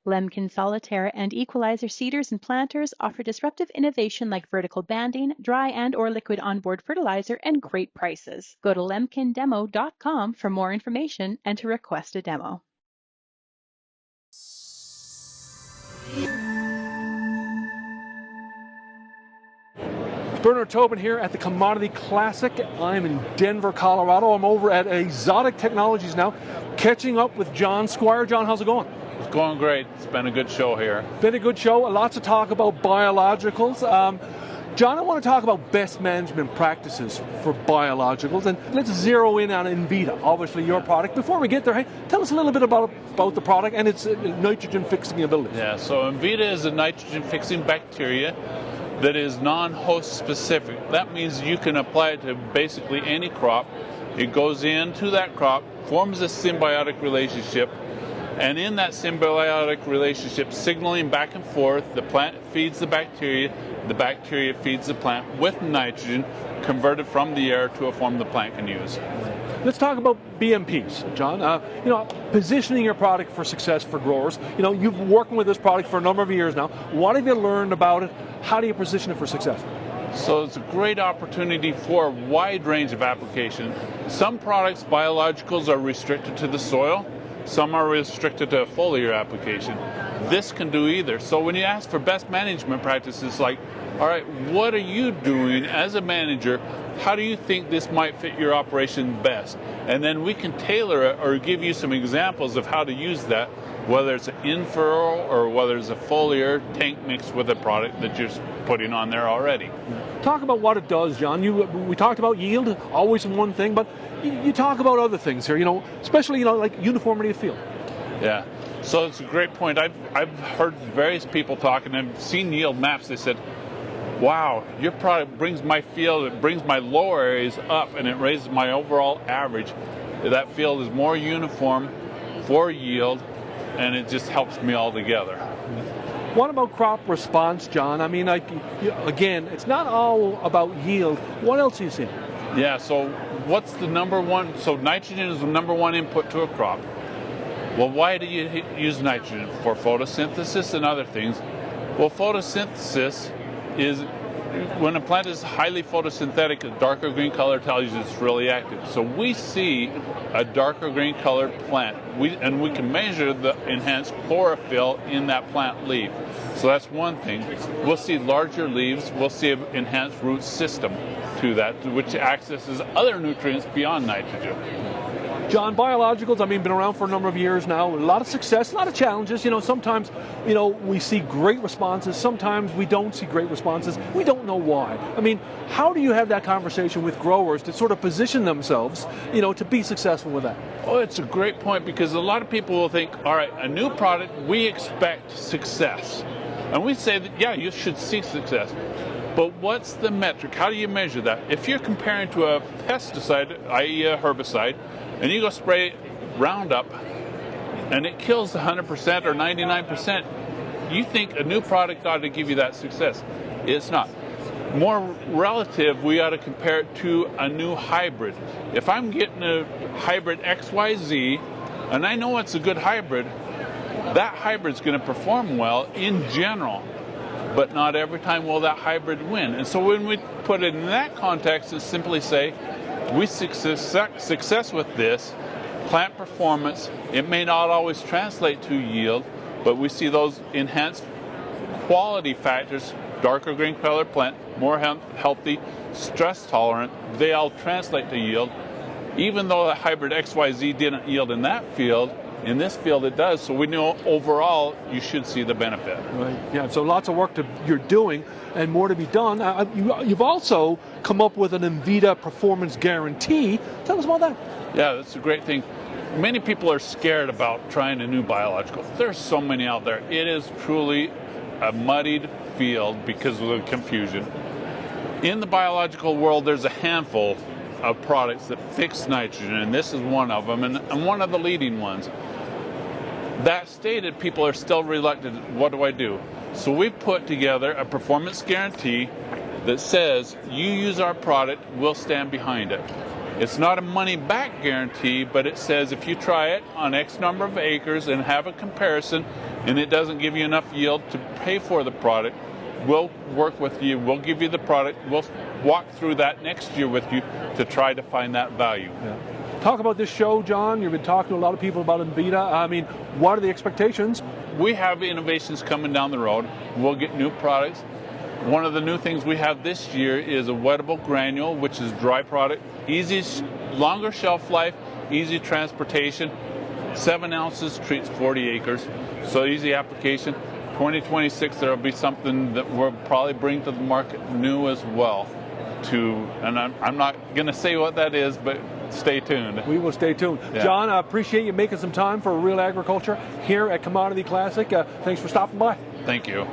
Lemkin Solitaire and Equalizer seeders and planters offer disruptive innovation like vertical banding, dry and/or liquid onboard fertilizer, and great prices. Go to lemkindemo.com for more information and to request a demo. Bernard Tobin here at the Commodity Classic. I'm in Denver, Colorado. I'm over at Azotic Technologies now, catching up with John Squire. John, how's it going? It's going great. It's been a good show here. Been a good show. Lots of talk about biologicals. John, I want to talk about best management practices for biologicals, and let's zero in on Envita, obviously your product. Before we get there, hey, tell us a little bit about the product and its nitrogen-fixing abilities. Yeah, so Envita is a nitrogen-fixing bacteria that is non-host specific. That means you can apply it to basically any crop. It goes into that crop, forms a symbiotic relationship, and in that symbiotic relationship, signaling back and forth, the plant feeds the bacteria feeds the plant with nitrogen converted from the air to a form the plant can use. Let's talk about BMPs, John. Positioning your product for success for growers. You've been working with this product for a number of years now. What have you learned about it? How do you position it for success? So it's a great opportunity for a wide range of application. Some products, biologicals, are restricted to the soil. Some are restricted to a foliar application. This can do either. So when you ask for best management practices, like, all right, what are you doing as a manager? How do you think this might fit your operation best? And then we can tailor it or give you some examples of how to use that, whether it's an in-furrow or whether it's a foliar tank mixed with a product that you're putting on there already. Talk about what it does, John. We talked about yield, always one thing, but you talk about other things here, especially, like uniformity of field. Yeah, so it's a great point. I've heard various people talking and I've seen yield maps. They said, wow, your product brings my field, it brings my lower areas up and it raises my overall average. That field is more uniform for yield and it just helps me all together. What about crop response, John? I mean, again, it's not all about yield. What else are you seeing? Yeah, so what's the number one? So nitrogen is the number one input to a crop. Well, why do you use nitrogen? For photosynthesis and other things. Well, photosynthesis is, when a plant is highly photosynthetic, a darker green color tells you it's really active. So we see a darker green colored plant, and we can measure the enhanced chlorophyll in that plant leaf. So that's one thing. We'll see larger leaves, we'll see an enhanced root system to that, which accesses other nutrients beyond nitrogen. John, biologicals, been around for a number of years now. A lot of success, a lot of challenges. Sometimes, we see great responses. Sometimes we don't see great responses. We don't know why. How do you have that conversation with growers to sort of position themselves, to be successful with that? Oh, it's a great point because a lot of people will think, all right, a new product, we expect success. And we say that, yeah, you should see success. But what's the metric? How do you measure that? If you're comparing to a pesticide, i.e. a herbicide, and you go spray Roundup and it kills 100% or 99%, you think a new product ought to give you that success. It's not. More relative, we ought to compare it to a new hybrid. If I'm getting a hybrid XYZ and I know it's a good hybrid, that hybrid's going to perform well in general. But not every time will that hybrid win. And so when we put it in that context, it's simply say, we success with this, plant performance, it may not always translate to yield, but we see those enhanced quality factors, darker green colored plant, more healthy, stress tolerant, they all translate to yield. Even though the hybrid XYZ didn't yield in that field, in this field it does, so we know overall you should see the benefit. Right. Yeah, so lots of work you're doing and more to be done. You've also come up with an Envita performance guarantee. Tell us about that. Yeah, that's a great thing. Many people are scared about trying a new biological. There's so many out there. It is truly a muddied field because of the confusion. In the biological world, there's a handful of products that fix nitrogen, and this is one of them, and one of the leading ones. That stated, people are still reluctant. What do I do? So we put together a performance guarantee that says, you use our product, we'll stand behind it. It's not a money-back guarantee, but it says if you try it on X number of acres and have a comparison and it doesn't give you enough yield to pay for the product, we'll work with you, we'll give you the product, we'll walk through that next year with you to try to find that value. Yeah. Talk about this show, John. You've been talking to a lot of people about Envita. I mean, what are the expectations? We have innovations coming down the road. We'll get new products. One of the new things we have this year is a wettable granule, which is dry product, easy, longer shelf life, easy transportation. 7 ounces treats 40 acres, so easy application. 2026, there will be something that we'll probably bring to the market new as well. And I'm not going to say what that is, but stay tuned. We will stay tuned. Yeah. John, I appreciate you making some time for Real Agriculture here at Commodity Classic. Thanks for stopping by. Thank you.